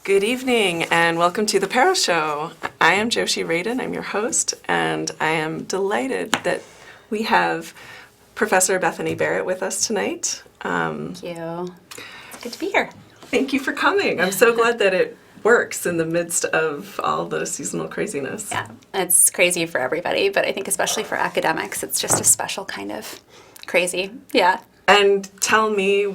Good evening and welcome to the Paro Show. I am Joshi Radin, I'm your host, and I am delighted that we have Professor Bethany Barratt with us tonight. Thank you. It's good to be here. Thank you for coming. I'm so glad that it works in the midst of all the seasonal craziness. Yeah, it's crazy for everybody, but I think especially for academics, it's just a special kind of crazy. Yeah. And tell me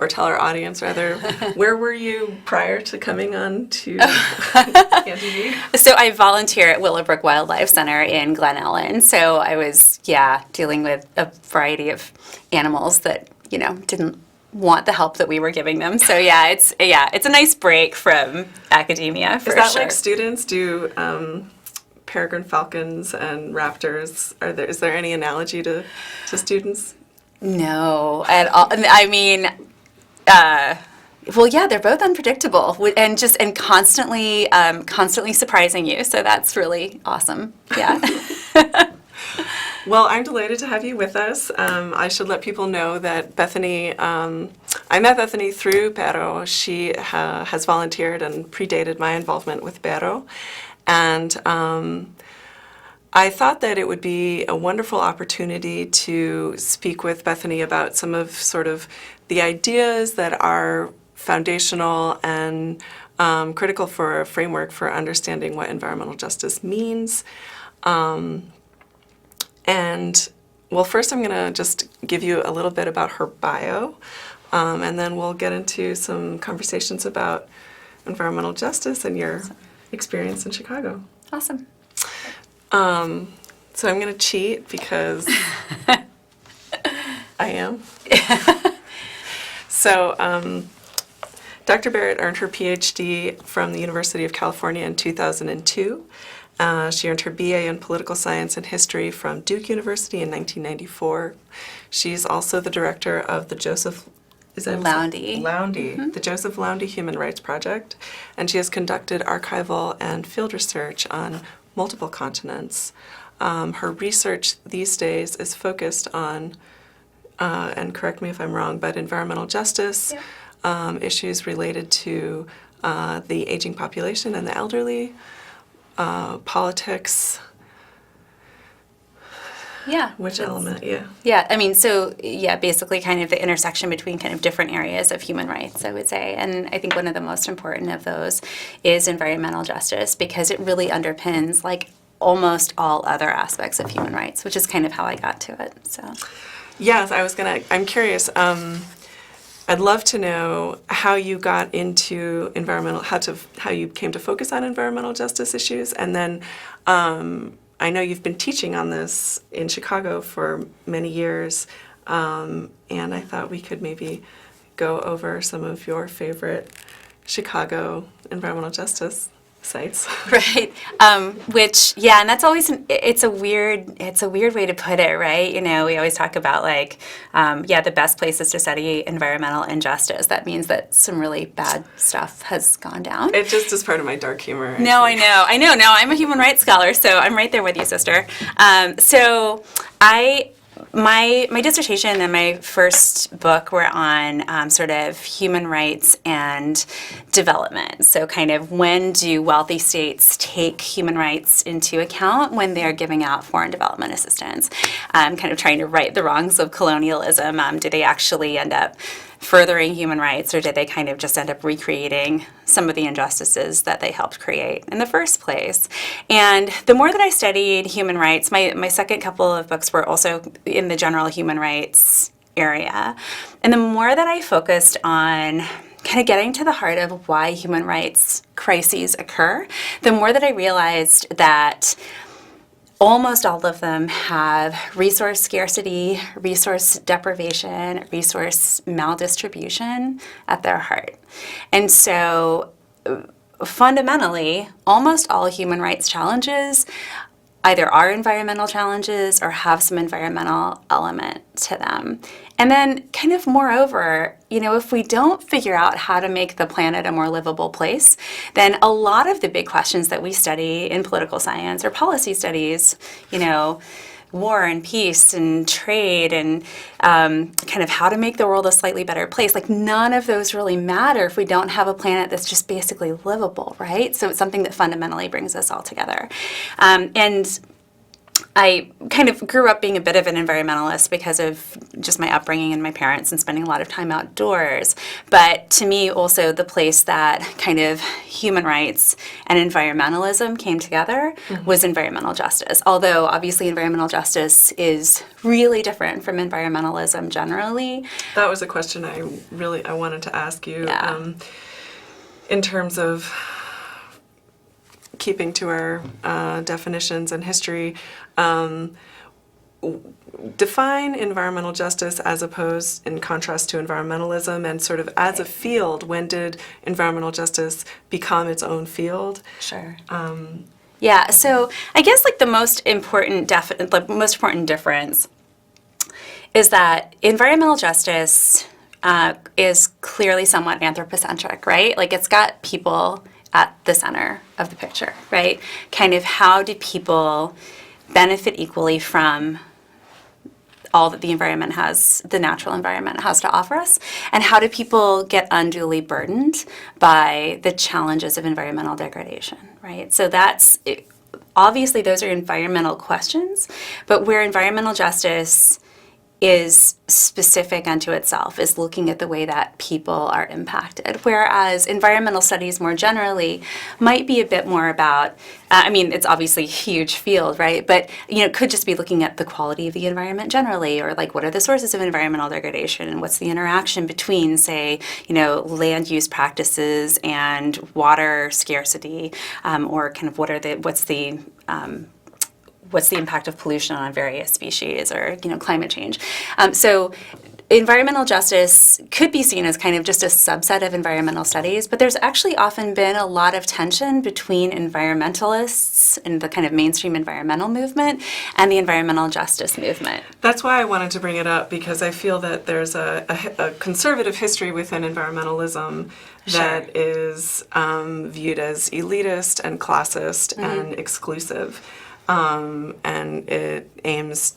or tell our audience rather, where were you prior to coming on to CanTV? So I volunteer at Willowbrook Wildlife Center in Glen Ellen. So I was, dealing with a variety of animals that, didn't want the help that we were giving them. So it's a nice break from academia for sure. Is that like students do peregrine falcons and raptors? Is there any analogy to students? No, at all. I mean, they're both unpredictable and constantly surprising you. So that's really awesome. Yeah. Well, I'm delighted to have you with us. I should let people know that Bethany, I met Bethany through Paro. She has volunteered and predated my involvement with Paro. And I thought that it would be a wonderful opportunity to speak with Bethany about some of sort of the ideas that are foundational and critical for a framework for understanding what environmental justice means. First I'm going to just give you a little bit about her bio, and then we'll get into some conversations about environmental justice and your experience in Chicago. Awesome. So I'm going to cheat because I am. So Dr. Barratt earned her PhD from the University of California in 2002. She earned her BA in Political Science and History from Duke University in 1994. She's also the director of the Joseph Lowndy. Mm-hmm. The Joseph Lowndy Human Rights Project, and she has conducted archival and field research on multiple continents. Her research these days is focused on, and correct me if I'm wrong, but environmental justice, issues related to the aging population and the elderly, politics. Yeah. Which element? Yeah. Yeah, I mean, basically kind of the intersection between kind of different areas of human rights, I would say. And I think one of the most important of those is environmental justice, because it really underpins like almost all other aspects of human rights, which is kind of how I got to it. So. Yes, I'm curious. I'd love to know how you got into how you came to focus on environmental justice issues, and then I know you've been teaching on this in Chicago for many years, and I thought we could maybe go over some of your favorite Chicago environmental justice sites. Right. And that's always, it's a weird way to put it, right? We always talk about the best places to study environmental injustice. That means that some really bad stuff has gone down. It just is part of my dark humor. No, I know. No, I'm a human rights scholar, so I'm right there with you, sister. My dissertation and my first book were on sort of human rights and development. So kind of when do wealthy states take human rights into account when they're giving out foreign development assistance? Kind of trying to right the wrongs of colonialism. Do they actually end up furthering human rights, or did they kind of just end up recreating some of the injustices that they helped create in the first place? And the more that I studied human rights, my second couple of books were also in the general human rights area. And the more that I focused on kind of getting to the heart of why human rights crises occur, the more that I realized that almost all of them have resource scarcity, resource deprivation, resource maldistribution at their heart. And so fundamentally, almost all human rights challenges either are environmental challenges or have some environmental element to them. And then kind of moreover, if we don't figure out how to make the planet a more livable place, then a lot of the big questions that we study in political science or policy studies, war and peace and trade and kind of how to make the world a slightly better place. Like none of those really matter if we don't have a planet that's just basically livable, right? So it's something that fundamentally brings us all together. And I kind of grew up being a bit of an environmentalist because of just my upbringing and my parents and spending a lot of time outdoors. But to me, also the place that kind of human rights and environmentalism came together was environmental justice. Although obviously environmental justice is really different from environmentalism generally. That was a question I wanted to ask you. Yeah. In terms of keeping to our definitions and history, define environmental justice as opposed in contrast to environmentalism, and sort of as a field, when did environmental justice become its own field? Sure. Yeah, so I guess like the most important difference is that environmental justice is clearly somewhat anthropocentric, right? Like it's got people at the center of the picture, right? Kind of how do people benefit equally from all that the environment has, the natural environment has to offer us, and how do people get unduly burdened by the challenges of environmental degradation, right? So obviously those are environmental questions, but where environmental justice is specific unto itself, is looking at the way that people are impacted. Whereas environmental studies more generally might be a bit more about, it's obviously a huge field, right? But, it could just be looking at the quality of the environment generally, or like what are the sources of environmental degradation and what's the interaction between, say, land use practices and water scarcity, or kind of what's the impact of pollution on various species, or climate change. So environmental justice could be seen as kind of just a subset of environmental studies, but there's actually often been a lot of tension between environmentalists and the kind of mainstream environmental movement and the environmental justice movement. That's why I wanted to bring it up, because I feel that there's a conservative history within environmentalism that is viewed as elitist and classist and exclusive. And it aims,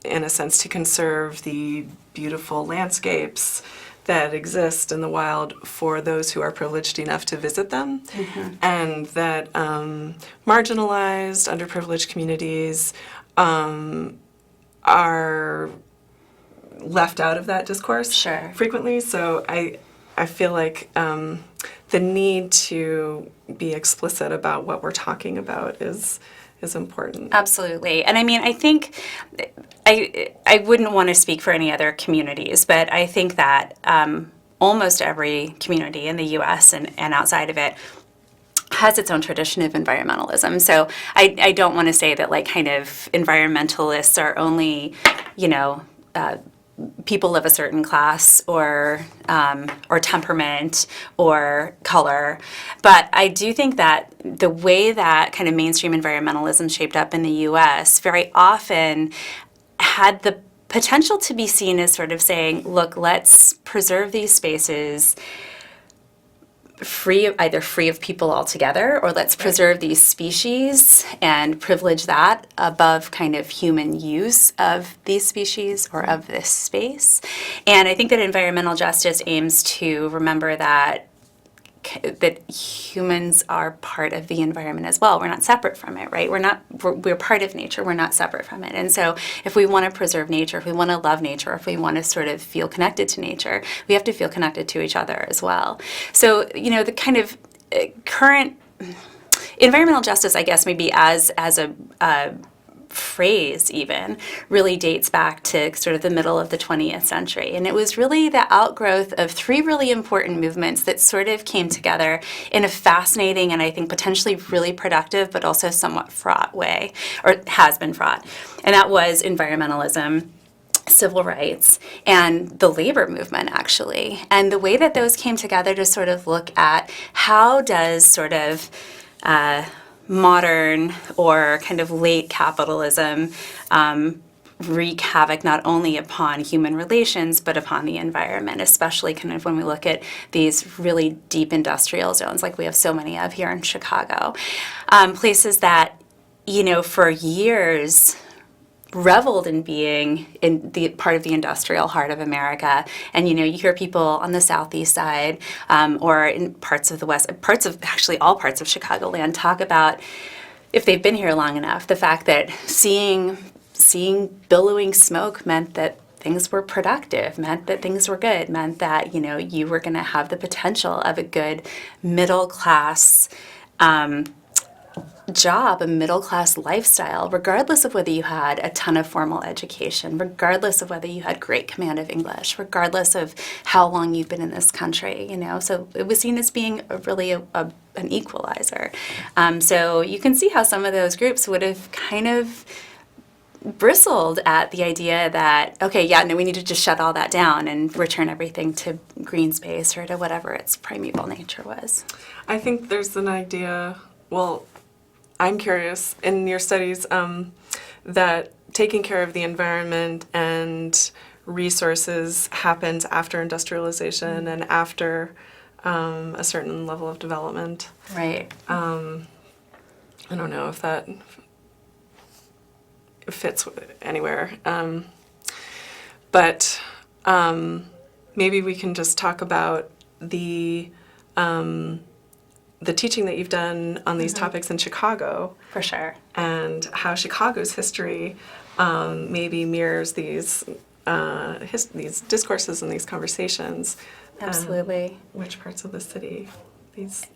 in a sense, to conserve the beautiful landscapes that exist in the wild for those who are privileged enough to visit them, and that marginalized, underprivileged communities are left out of that discourse frequently. So I feel like the need to be explicit about what we're talking about is important. Absolutely. And I think I wouldn't want to speak for any other communities, but I think that almost every community in the U.S. and outside of it has its own tradition of environmentalism. So I don't want to say that like kind of environmentalists are only, people of a certain class or temperament or color. But I do think that the way that kind of mainstream environmentalism shaped up in the U.S. very often had the potential to be seen as sort of saying, look, let's preserve these spaces either free of people altogether, or let's preserve these species and privilege that above kind of human use of these species or of this space. And I think that environmental justice aims to remember that humans are part of the environment as well. We're not separate from it, right? We're part of nature. We're not separate from it. And so if we want to preserve nature, if we want to love nature, if we want to sort of feel connected to nature, we have to feel connected to each other as well. So, the kind of current environmental justice, I guess, maybe as a phrase even, really dates back to sort of the middle of the 20th century. And it was really the outgrowth of three really important movements that sort of came together in a fascinating and I think potentially really productive but also somewhat fraught way, or has been fraught. And that was environmentalism, civil rights, and the labor movement, actually. And the way that those came together to sort of look at how does sort of modern or kind of late capitalism wreak havoc not only upon human relations but upon the environment, especially kind of when we look at these really deep industrial zones like we have so many of here in Chicago. Places that, for years reveled in being in the part of the industrial heart of America. And, you hear people on the southeast side or in parts of the west, actually all parts of Chicagoland talk about, if they've been here long enough, the fact that seeing billowing smoke meant that things were productive, meant that things were good, meant that, you were going to have the potential of a good middle class job, a middle-class lifestyle, regardless of whether you had a ton of formal education, regardless of whether you had great command of English, regardless of how long you've been in this country, So it was seen as being an equalizer. So you can see how some of those groups would have kind of bristled at the idea that, okay, yeah, no, we need to just shut all that down and return everything to green space or to whatever its primeval nature was. I think there's an idea, well, I'm curious, in your studies, that taking care of the environment and resources happens after industrialization and after a certain level of development. Right. I don't know if that fits anywhere. But maybe we can just talk about the teaching that you've done on these topics in Chicago. For sure. And how Chicago's history maybe mirrors these discourses and these conversations. Absolutely. Which parts of the city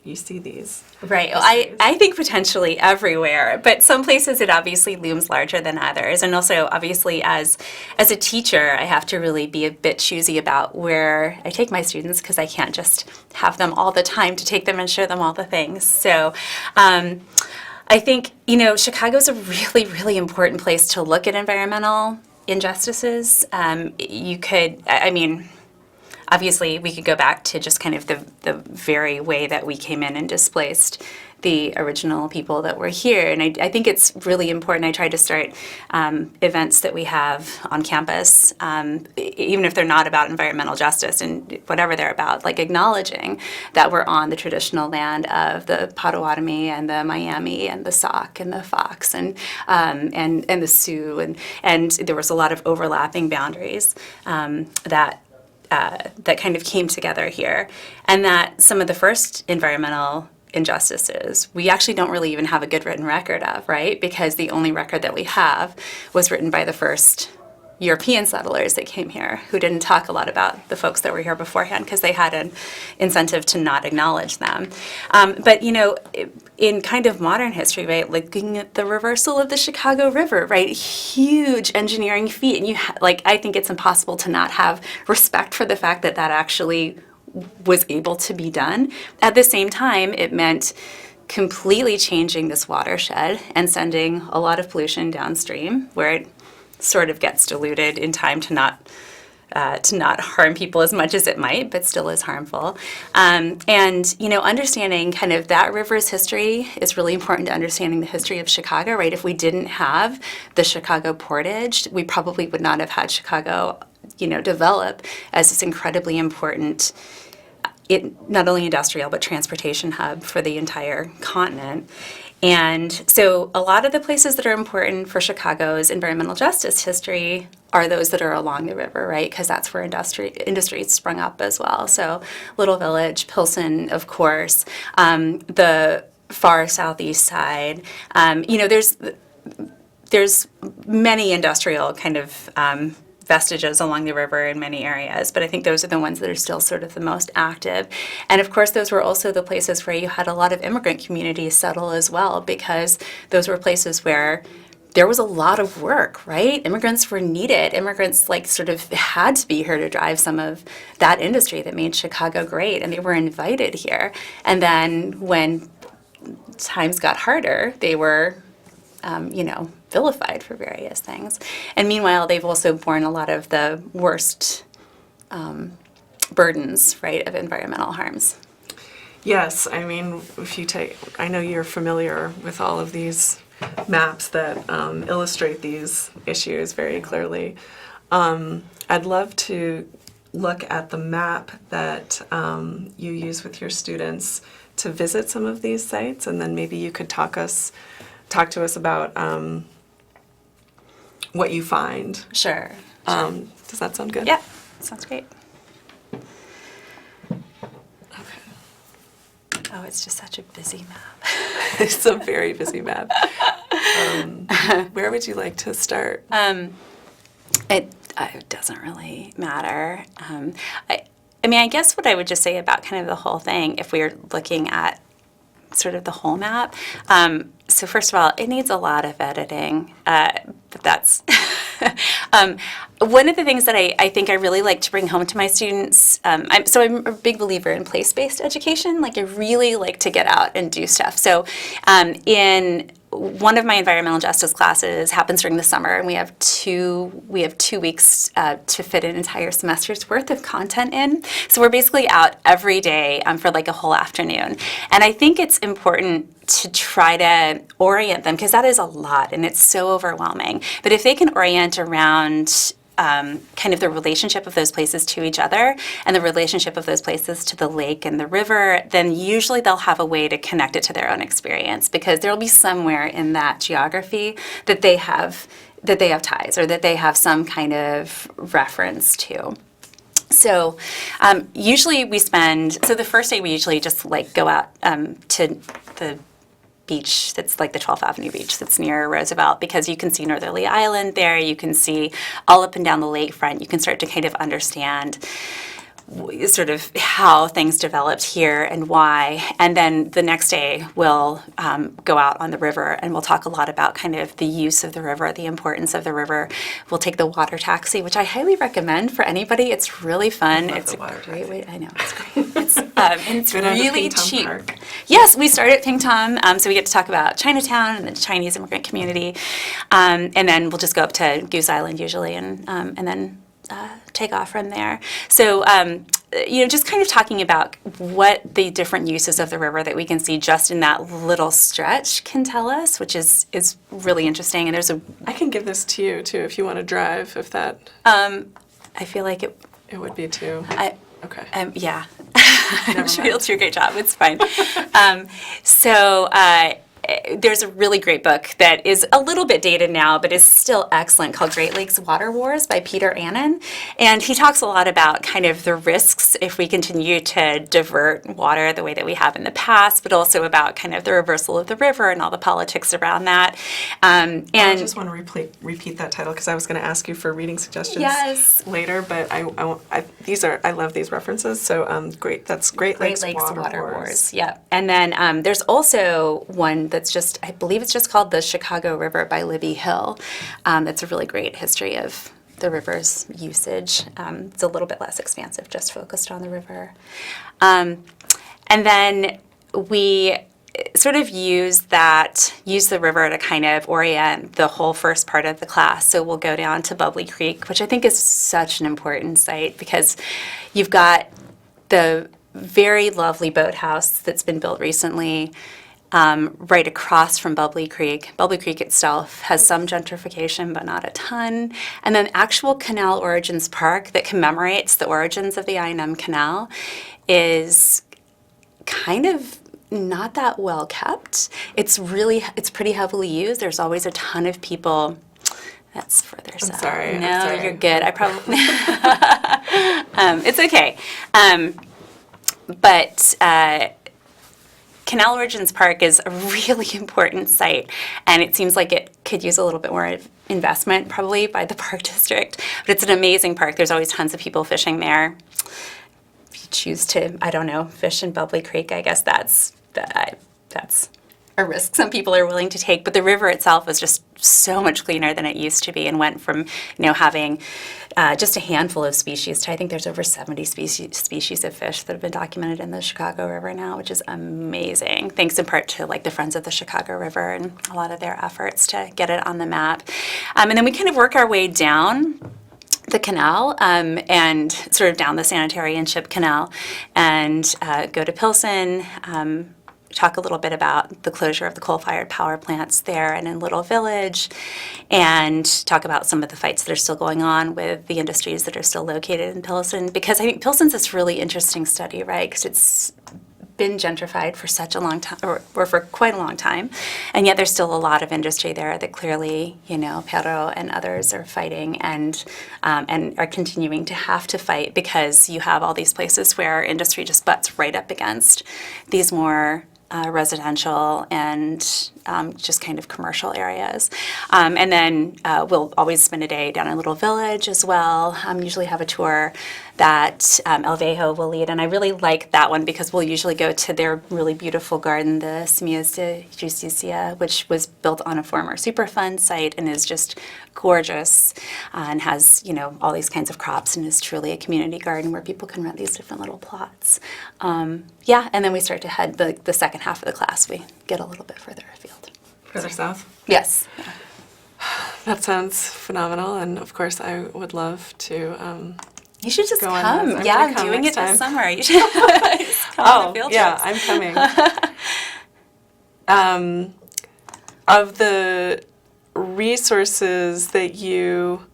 you see these? Right. Well, I think potentially everywhere, but some places it obviously looms larger than others. And also, obviously, as a teacher, I have to really be a bit choosy about where I take my students, because I can't just have them all the time to take them and show them all the things. So I think, Chicago's a really, really important place to look at environmental injustices. Obviously, we could go back to just kind of the very way that we came in and displaced the original people that were here. And I think it's really important. I try to start events that we have on campus, even if they're not about environmental justice and whatever they're about, like acknowledging that we're on the traditional land of the Potawatomi and the Miami and the Sauk and the Fox and the Sioux. And there was a lot of overlapping boundaries that kind of came together here, and that some of the first environmental injustices we actually don't really even have a good written record of, right? Because the only record that we have was written by the first European settlers that came here, who didn't talk a lot about the folks that were here beforehand because they had an incentive to not acknowledge them. But in kind of modern history, right, looking at the reversal of the Chicago River, right, huge engineering feat, and I think it's impossible to not have respect for the fact that that actually was able to be done. At the same time, it meant completely changing this watershed and sending a lot of pollution downstream, where it sort of gets diluted in time to not harm people as much as it might, but still is harmful. And understanding kind of that river's history is really important to understanding the history of Chicago, right? If we didn't have the Chicago portage, we probably would not have had Chicago, develop as this incredibly important, not only industrial, but transportation hub for the entire continent. And so a lot of the places that are important for Chicago's environmental justice history are those that are along the river, right? Because that's where industry sprung up as well. So Little Village, Pilsen, of course, the far southeast side. There's many industrial kind of vestiges along the river in many areas, but I think those are the ones that are still sort of the most active. And of course, those were also the places where you had a lot of immigrant communities settle as well, because those were places where there was a lot of work, right? Immigrants were needed. Immigrants sort of had to be here to drive some of that industry that made Chicago great, and they were invited here. And then when times got harder, they were vilified for various things. And meanwhile, they've also borne a lot of the worst burdens, right, of environmental harms. Yes, I mean, I know you're familiar with all of these maps that illustrate these issues very clearly. I'd love to look at the map that you use with your students to visit some of these sites, and then maybe you could talk to us about what you find. Sure. Does that sound good? Yeah, sounds great. Okay. Oh, it's just such a busy map. It's a very busy map. Where would you like to start? It doesn't really matter. I mean, I guess what I would just say about kind of the whole thing, if we were looking at sort of the whole map. So first of all, it needs a lot of editing, but that's one of the things that I think I really like to bring home to my students. I'm a big believer in place-based education. Like, I really like to get out and do stuff. So in one of my environmental justice classes happens during the summer, and we have 2 weeks to fit an entire semester's worth of content in. So we're basically out every day for like a whole afternoon. And I think it's important to try to orient them, because that is a lot and it's so overwhelming. But if they can orient around kind of the relationship of those places to each other and the relationship of those places to the lake and the river, then usually they'll have a way to connect it to their own experience, because there'll be somewhere in that geography that they have ties, or that they have some kind of reference to. So usually the first day we usually just like go out to the beach that's like the 12th Avenue beach that's near Roosevelt, because you can see Northerly Island there, you can see all up and down the lakefront, you can start to kind of understand sort of how things developed here and why. And then the next day we'll go out on the river, and we'll talk a lot about kind of the use of the river, the importance of the river. We'll take the water taxi, which I highly recommend for anybody. It's really fun. It's a great way. I know, it's great. It's really cheap. Park. Yes, we start at Ping Tom, so we get to talk about Chinatown and the Chinese immigrant community, and then we'll just go up to Goose Island usually, and then take off from there. So, just kind of talking about what the different uses of the river that we can see just in that little stretch can tell us, which is really interesting. And I can give this to you too if you want to drive. If that. I feel like it would be too. Okay. Yeah. I'm sure you'll do a great job. It's fine. There's a really great book that is a little bit dated now, but is still excellent, called Great Lakes Water Wars by Peter Annan. And he talks a lot about kind of the risks if we continue to divert water the way that we have in the past, but also about kind of the reversal of the river and all the politics around that. I just want to repeat that title, because I was going to ask you for reading suggestions later, but I love these references. So great. That's Great Lakes Water Wars. Yeah. And then there's also one that's I believe it's just called The Chicago River by Libby Hill. That's a really great history of the river's usage. It's a little bit less expansive, just focused on the river. And then we sort of use the river to kind of orient the whole first part of the class. So we'll go down to Bubbly Creek, which I think is such an important site, because you've got the very lovely boathouse that's been built recently right across from Bubbly Creek. Bubbly Creek itself has some gentrification, but not a ton. And then actual Canal Origins Park that commemorates the origins of the I&M Canal is kind of not that well kept. It's pretty heavily used. There's always a ton of people. That's further south. Sorry. No, I'm sorry. You're good. I probably. It's okay. But Canal Origins Park is a really important site, and it seems like it could use a little bit more investment probably by the park district. But it's an amazing park. There's always tons of people fishing there. If you choose to, I don't know, fish in Bubbly Creek, I guess that's a risk some people are willing to take. But the river itself is just so much cleaner than it used to be, and went from having just a handful of species to I think there's over 70 species of fish that have been documented in the Chicago River now, which is amazing. Thanks in part to like the Friends of the Chicago River and a lot of their efforts to get it on the map. And then we kind of work our way down the canal and sort of down the Sanitary and Ship Canal, and go to Pilsen. Talk a little bit about the closure of the coal-fired power plants there and in Little Village, and talk about some of the fights that are still going on with the industries that are still located in Pilsen, because I think Pilsen's this really interesting study, right? Because it's been gentrified for such a long time, or for quite a long time, and yet there's still a lot of industry there that clearly, Pero and others are fighting and are continuing to have to fight, because you have all these places where industry just butts right up against these more residential and just kind of commercial areas. And then we'll always spend a day down in a little village as well. Usually have a tour that El Vejo will lead. And I really like that one because we'll usually go to their really beautiful garden, the Semillas de Justicia, which was built on a former Superfund site and is just gorgeous and has, all these kinds of crops and is truly a community garden where people can rent these different little plots. Yeah, and then we start to head the second half of the class. We get a little bit further afield. Further south? Yes. Yeah. That sounds phenomenal, and of course I would love to You should just go on come. this. Yeah, gonna I'm come doing next it this time. summer. You should just come on the field yeah, trips. I'm coming. Of the resources that you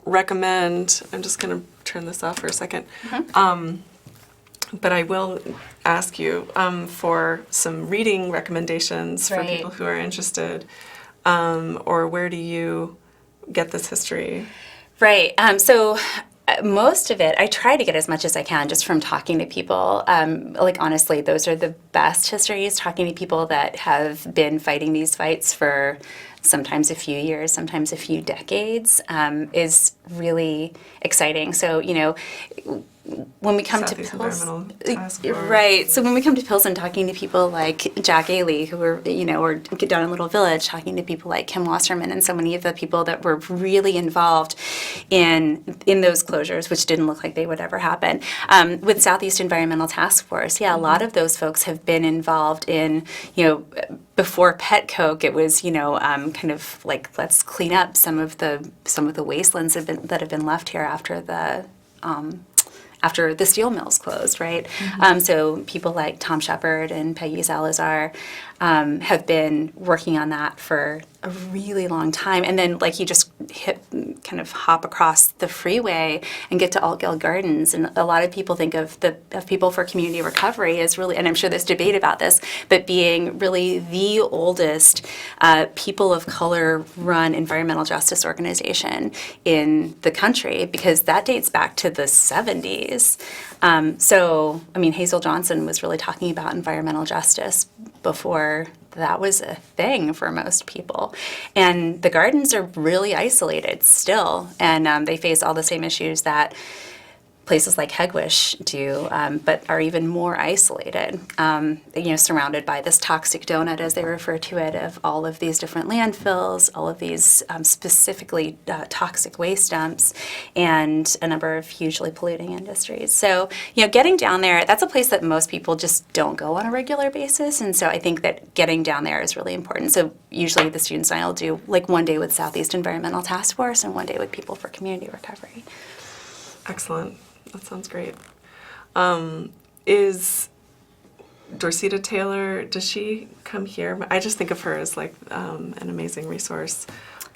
recommend, I'm just going to turn this off for a second. But I will ask you for some reading recommendations for Right. people who are interested, or where do you get this history? Right. So most of it, I try to get as much as I can just from talking to people. Honestly, those are the best histories, talking to people that have been fighting these fights for sometimes a few years, sometimes a few decades, is really exciting. So, when we come Southeast to Pilsen, Environmental Task Force. right? So when we come to Pilsen, talking to people like Jack Ailey, who are or get down in Little Village, talking to people like Kim Wasserman, and so many of the people that were really involved in those closures, which didn't look like they would ever happen. With Southeast Environmental Task Force, yeah, a lot of those folks have been involved in before Pet Coke, it was kind of like, let's clean up some of the wastelands that have been left here after the steel mills closed, right? So people like Tom Shepard and Peggy Salazar have been working on that for a really long time. And then you just hop across the freeway and get to Altgeld Gardens. And a lot of people think of People for Community Recovery as really, and I'm sure there's debate about this, but being really the oldest people of color run environmental justice organization in the country, because that dates back to the 70s. Hazel Johnson was really talking about environmental justice before that was a thing for most people. And the gardens are really isolated still, and they face all the same issues that places like Hegwish do, but are even more isolated, surrounded by this toxic donut, as they refer to it, of all of these different landfills, all of these specifically toxic waste dumps, and a number of hugely polluting industries. So, getting down there, that's a place that most people just don't go on a regular basis, and so I think that getting down there is really important. So usually the students and I will do one day with Southeast Environmental Task Force and one day with People for Community Recovery. Excellent. That sounds great. Is Dorsita Taylor, does she come here? I just think of her as an amazing resource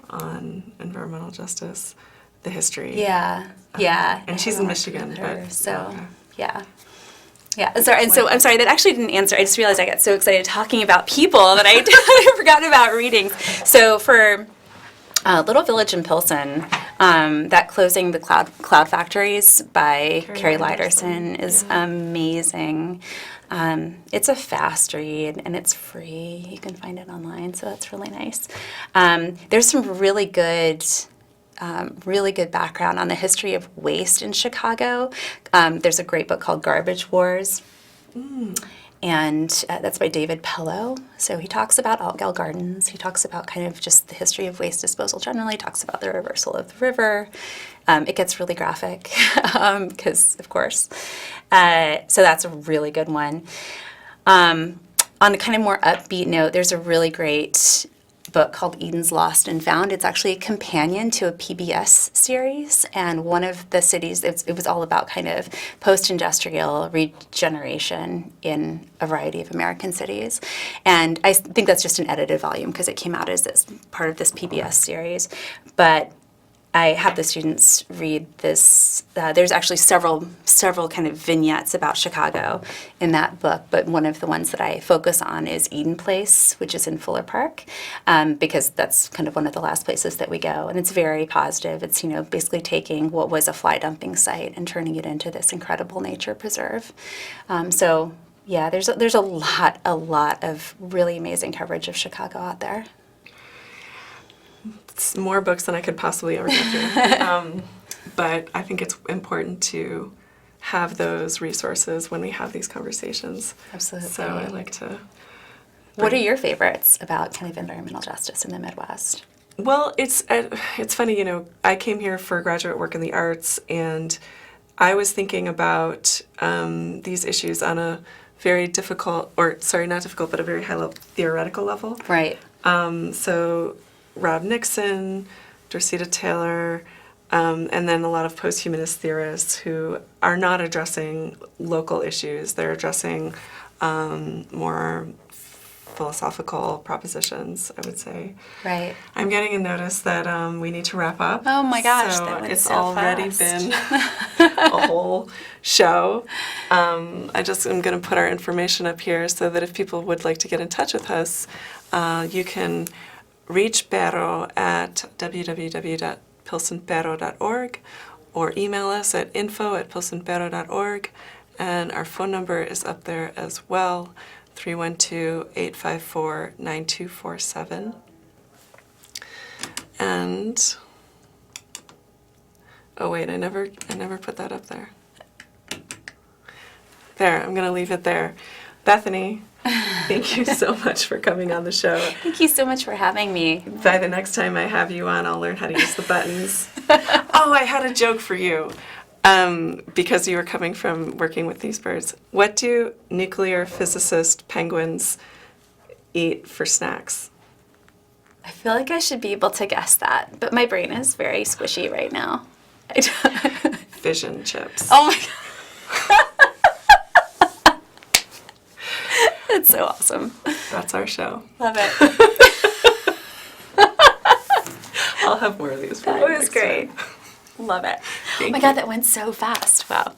on environmental justice, the history. Yeah. And she's in Michigan. Yeah. Sorry, and so I'm sorry, that actually didn't answer. I just realized I got so excited talking about people that I forgot about readings. So for Little Village in Pilsen, that Closing the Cloud Factories by Carrie Lyderson is amazing. It's a fast read and it's free. You can find it online, so that's really nice. There's some really good background on the history of waste in Chicago. There's a great book called Garbage Wars. And that's by David Pello. So he talks about Altgeld Gardens. He talks about kind of just the history of waste disposal generally. He talks about the reversal of the river. It gets really graphic because, of course. So that's a really good one. On a kind of more upbeat note, there's a really great book called Eden's Lost and Found. It's actually a companion to a PBS series, and one of the cities, it was all about kind of post-industrial regeneration in a variety of American cities. And I think that's just an edited volume because it came out as this part of this PBS series. But I have the students read this. There's actually several several kind of vignettes about Chicago in that book, but one of the ones that I focus on is Eden Place, which is in Fuller Park, because that's kind of one of the last places that we go. And it's very positive. It's, basically taking what was a fly dumping site and turning it into this incredible nature preserve. Yeah, there's a lot of really amazing coverage of Chicago out there. It's more books than I could possibly ever get through. But I think it's important to have those resources when we have these conversations. Absolutely. So I like to... What are your favorites about kind of environmental justice in the Midwest? Well, it's funny, I came here for graduate work in the arts, and I was thinking about these issues on a very difficult, or sorry, not difficult, but a very high level, theoretical level. Right. So Rob Nixon, Dorceta Taylor, and then a lot of post-humanist theorists who are not addressing local issues. They're addressing more philosophical propositions, I would say. Right. I'm getting a notice that we need to wrap up. Oh my gosh, so that went it's so already fast. been a whole show. I'm going to put our information up here so that if people would like to get in touch with us, you can reach Barro at www.pilsenbarro.org or email us at info@pilsenbarro.org, and our phone number is up there as well, 312-854-9247. And oh wait, I never put that up there. There, I'm going to leave it there. Bethany, thank you so much for coming on the show. Thank you so much for having me. By the next time I have you on, I'll learn how to use the buttons. Oh, I had a joke for you. Because you were coming from working with these birds. What do nuclear physicist penguins eat for snacks? I feel like I should be able to guess that, but my brain is very squishy right now. Fission chips. Oh my God. That's so awesome. That's our show. Love it. I'll have more of these for That you was next great. time. Love it. Thank Oh my you. God, that went so fast. Wow.